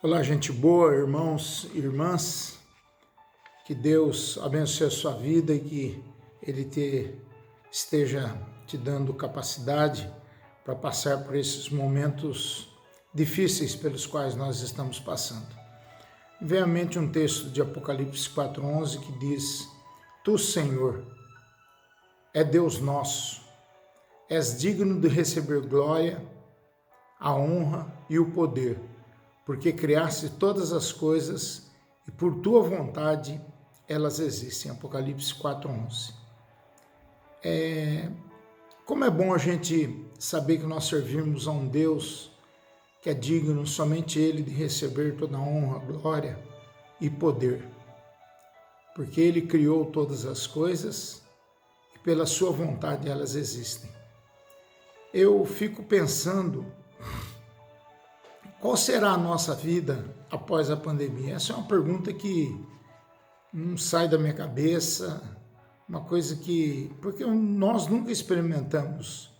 Olá, gente boa, irmãos e irmãs, que Deus abençoe a sua vida e que Ele esteja te dando capacidade para passar por esses momentos difíceis pelos quais nós estamos passando. Vem à mente um texto de Apocalipse 4:11 que diz: Tu, Senhor, é Deus nosso, és digno de receber glória, a honra e o poder, porque criaste todas as coisas e por tua vontade elas existem. Apocalipse 4:11. Como é bom a gente saber que nós servimos a um Deus que é digno somente Ele de receber toda a honra, glória e poder, porque Ele criou todas as coisas e pela sua vontade elas existem. Eu fico pensando, qual será a nossa vida após a pandemia? Essa é uma pergunta que não sai da minha cabeça, uma coisa que... Porque nós nunca experimentamos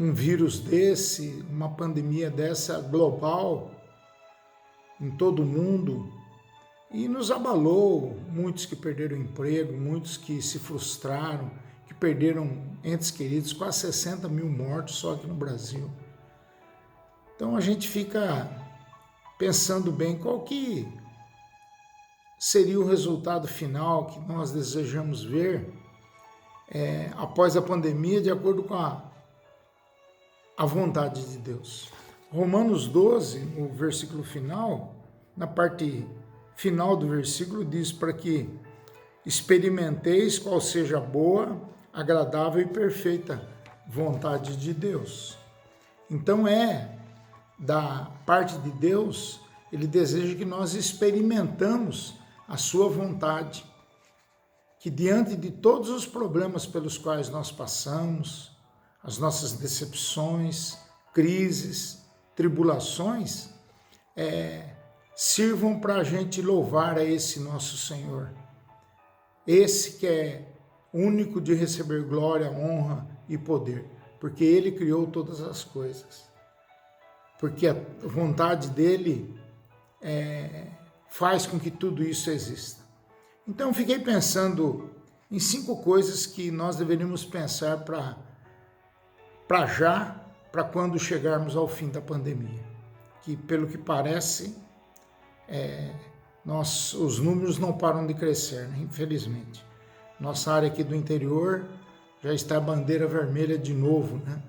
um vírus desse, uma pandemia dessa global, em todo o mundo, e nos abalou. Muitos que perderam emprego, muitos que se frustraram, que perderam entes queridos, quase 60 mil mortos só aqui no Brasil. Então a gente fica pensando bem qual que seria o resultado final que nós desejamos ver após a pandemia, de acordo com a vontade de Deus. Romanos 12, no versículo final, na parte final do versículo, diz para que experimenteis qual seja a boa, agradável e perfeita vontade de Deus. Então da parte de Deus, Ele deseja que nós experimentamos a sua vontade, que diante de todos os problemas pelos quais nós passamos, as nossas decepções, crises, tribulações, sirvam para a gente louvar a esse nosso Senhor, esse que é único de receber glória, honra e poder, porque Ele criou todas as coisas. Porque a vontade dele faz com que tudo isso exista. Então, fiquei pensando em 5 coisas que nós deveríamos pensar para quando chegarmos ao fim da pandemia. Que, pelo que parece, os números não param de crescer, né? Infelizmente. Nossa área aqui do interior já está a bandeira vermelha de novo, né?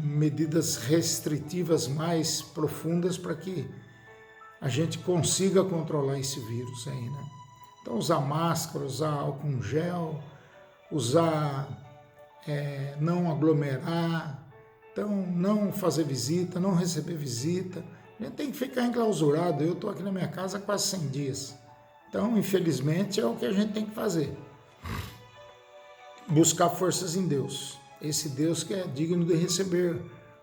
Medidas restritivas mais profundas para que a gente consiga controlar esse vírus aí, né? Então, usar máscara, usar álcool em gel, não aglomerar, então não fazer visita, não receber visita. A gente tem que ficar enclausurado. Eu estou aqui na minha casa há quase 100 dias. Então, infelizmente, é o que a gente tem que fazer. Buscar forças em Deus. Esse Deus que é digno de receber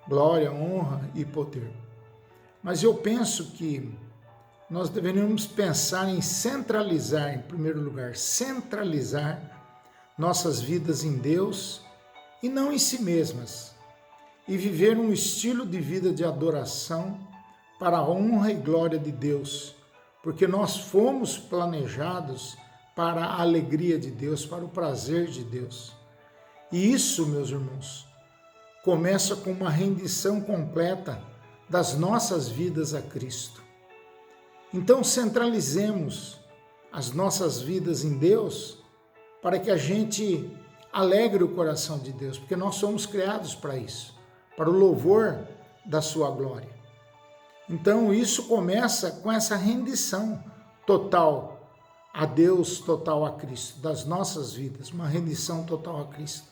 glória, honra e poder. Mas eu penso que nós deveríamos pensar em centralizar, em primeiro lugar, centralizar nossas vidas em Deus e não em si mesmas, e viver um estilo de vida de adoração para a honra e glória de Deus, porque nós fomos planejados para a alegria de Deus, para o prazer de Deus. E isso, meus irmãos, começa com uma rendição completa das nossas vidas a Cristo. Então, centralizemos as nossas vidas em Deus para que a gente alegre o coração de Deus, porque nós somos criados para isso, para o louvor da sua glória. Então, isso começa com essa rendição total a Deus, total a Cristo, das nossas vidas, uma rendição total a Cristo.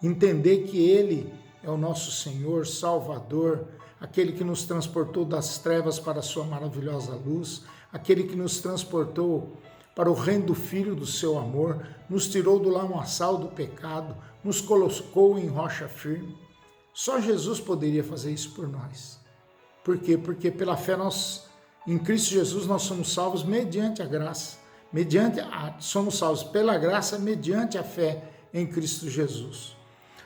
Entender que Ele é o nosso Senhor, Salvador, aquele que nos transportou das trevas para a sua maravilhosa luz, aquele que nos transportou para o reino do Filho do seu amor, nos tirou do lamaçal do pecado, nos colocou em rocha firme. Só Jesus poderia fazer isso por nós. Por quê? Porque pela fé em Cristo Jesus nós somos salvos mediante a graça. Somos salvos pela graça mediante a fé em Cristo Jesus.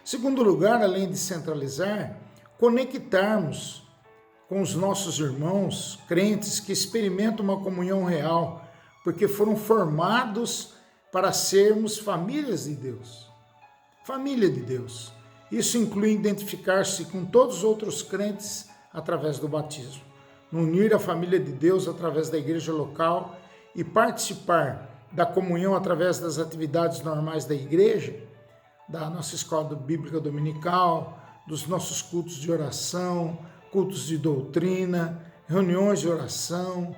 Segundo lugar, além de centralizar, conectarmos com os nossos irmãos crentes que experimentam uma comunhão real, porque foram formados para sermos famílias de Deus. Família de Deus. Isso inclui identificar-se com todos os outros crentes através do batismo, unir a família de Deus através da igreja local e participar da comunhão através das atividades normais da igreja, da nossa escola bíblica dominical, dos nossos cultos de oração, cultos de doutrina, reuniões de oração,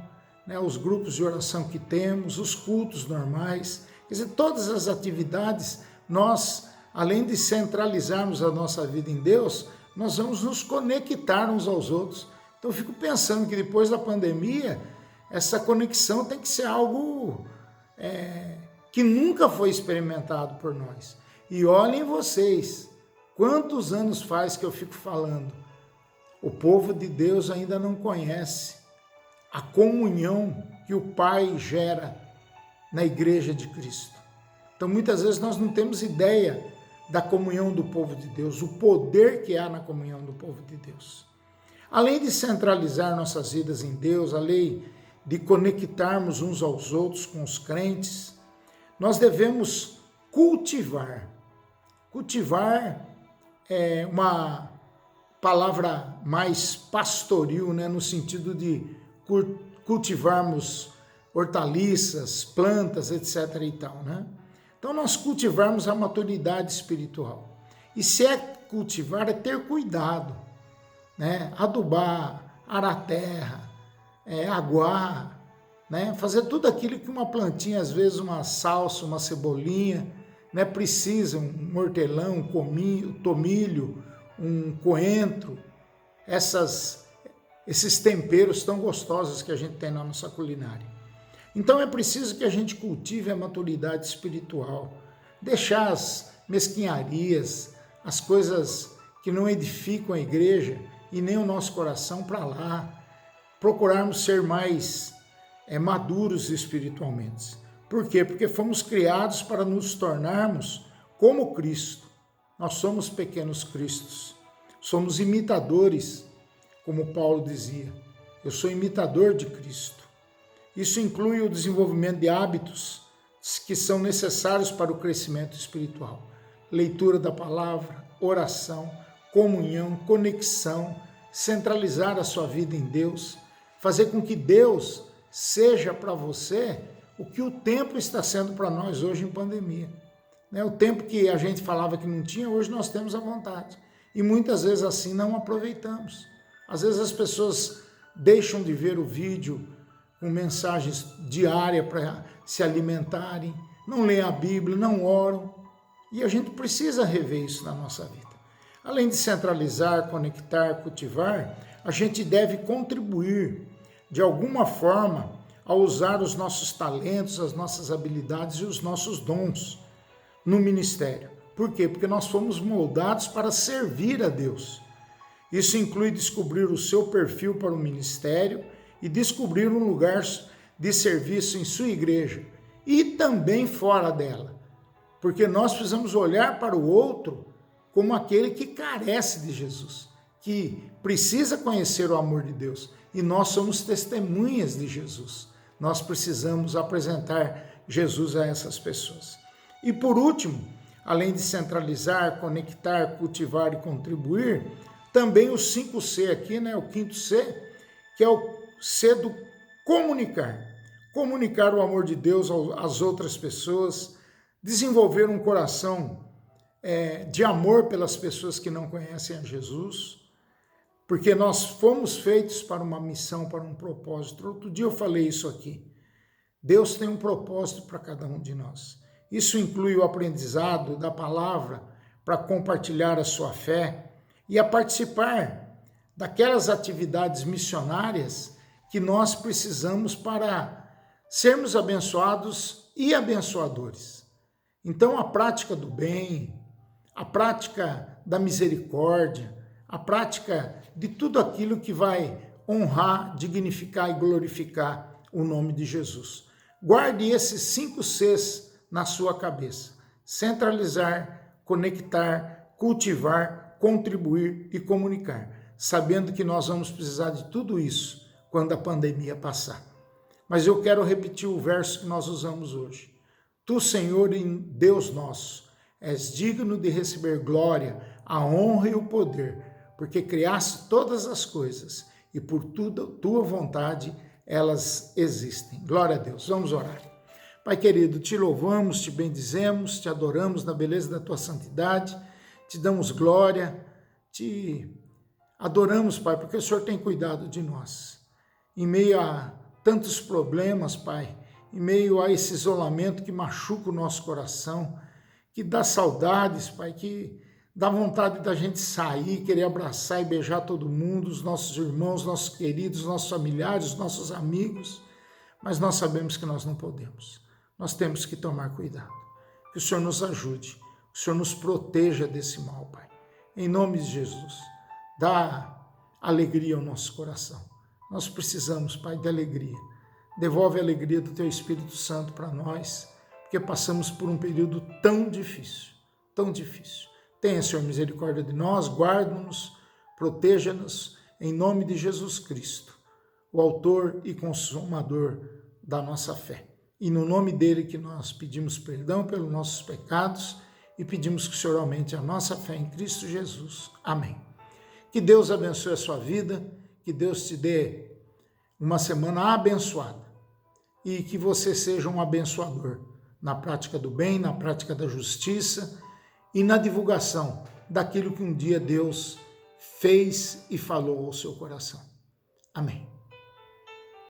os grupos de oração que temos, os cultos normais. Quer dizer, todas as atividades, nós, além de centralizarmos a nossa vida em Deus, nós vamos nos conectar uns aos outros. Então eu fico pensando que depois da pandemia, essa conexão tem que ser algo que nunca foi experimentado por nós. E olhem vocês, quantos anos faz que eu fico falando? O povo de Deus ainda não conhece a comunhão que o Pai gera na igreja de Cristo. Então muitas vezes nós não temos ideia da comunhão do povo de Deus, o poder que há na comunhão do povo de Deus. Além de centralizar nossas vidas em Deus, além de conectarmos uns aos outros com os crentes, nós devemos cultivar. Cultivar é uma palavra mais pastoril, no sentido de cultivarmos hortaliças, plantas, etc. e tal, Então nós cultivarmos a maturidade espiritual. E se é cultivar, é ter cuidado, adubar, arar a terra, aguar, fazer tudo aquilo que uma plantinha, às vezes uma salsa, uma cebolinha, precisa, um hortelã, um tomilho, um coentro, esses temperos tão gostosos que a gente tem na nossa culinária. Então é preciso que a gente cultive a maturidade espiritual, deixar as mesquinharias, as coisas que não edificam a igreja e nem o nosso coração para lá, procurarmos ser mais maduros espiritualmente. Por quê? Porque fomos criados para nos tornarmos como Cristo. Nós somos pequenos cristos, somos imitadores, como Paulo dizia. Eu sou imitador de Cristo. Isso inclui o desenvolvimento de hábitos que são necessários para o crescimento espiritual. Leitura da palavra, oração, comunhão, conexão, centralizar a sua vida em Deus, fazer com que Deus seja para você o que o tempo está sendo para nós hoje em pandemia. O tempo que a gente falava que não tinha, hoje nós temos à vontade. E muitas vezes assim não aproveitamos. Às vezes as pessoas deixam de ver o vídeo com mensagens diárias para se alimentarem, não leem a Bíblia, não oram. E a gente precisa rever isso na nossa vida. Além de centralizar, conectar, cultivar, a gente deve contribuir de alguma forma a usar os nossos talentos, as nossas habilidades e os nossos dons no ministério. Por quê? Porque nós fomos moldados para servir a Deus. Isso inclui descobrir o seu perfil para o ministério e descobrir um lugar de serviço em sua igreja e também fora dela. Porque nós precisamos olhar para o outro como aquele que carece de Jesus, que precisa conhecer o amor de Deus. E nós somos testemunhas de Jesus. Nós precisamos apresentar Jesus a essas pessoas. E por último, além de centralizar, conectar, cultivar e contribuir, também os 5C aqui, o quinto C, que é o C do comunicar. Comunicar o amor de Deus às outras pessoas, desenvolver um coração de amor pelas pessoas que não conhecem a Jesus, porque nós fomos feitos para uma missão, para um propósito. Outro dia eu falei isso aqui. Deus tem um propósito para cada um de nós. Isso inclui o aprendizado da palavra para compartilhar a sua fé e a participar daquelas atividades missionárias que nós precisamos para sermos abençoados e abençoadores. Então, a prática do bem, a prática da misericórdia, a prática de tudo aquilo que vai honrar, dignificar e glorificar o nome de Jesus. Guarde esses 5 Cs na sua cabeça. Centralizar, conectar, cultivar, contribuir e comunicar. sabendo que nós vamos precisar de tudo isso quando a pandemia passar. Mas eu quero repetir o verso que nós usamos hoje. Tu, Senhor e Deus nosso, és digno de receber glória, a honra e o poder, porque criaste todas as coisas e por tua vontade elas existem. Glória a Deus. Vamos orar. Pai querido, te louvamos, te bendizemos, te adoramos na beleza da tua santidade, te damos glória, te adoramos, Pai, porque o Senhor tem cuidado de nós. Em meio a tantos problemas, Pai, em meio a esse isolamento que machuca o nosso coração, que dá saudades, Pai, que dá vontade da gente sair, querer abraçar e beijar todo mundo, os nossos irmãos, nossos queridos, nossos familiares, nossos amigos, mas nós sabemos que nós não podemos. Nós temos que tomar cuidado. Que o Senhor nos ajude, que o Senhor nos proteja desse mal, Pai. Em nome de Jesus, dá alegria ao nosso coração. Nós precisamos, Pai, de alegria. Devolve a alegria do Teu Espírito Santo para nós, porque passamos por um período tão difícil, tão difícil. Tenha, Senhor, misericórdia de nós, guarda-nos, proteja-nos, em nome de Jesus Cristo, o autor e consumador da nossa fé. E no nome dele que nós pedimos perdão pelos nossos pecados e pedimos que o Senhor aumente a nossa fé em Cristo Jesus. Amém. Que Deus abençoe a sua vida, que Deus te dê uma semana abençoada e que você seja um abençoador na prática do bem, na prática da justiça e na divulgação daquilo que um dia Deus fez e falou ao seu coração. Amém.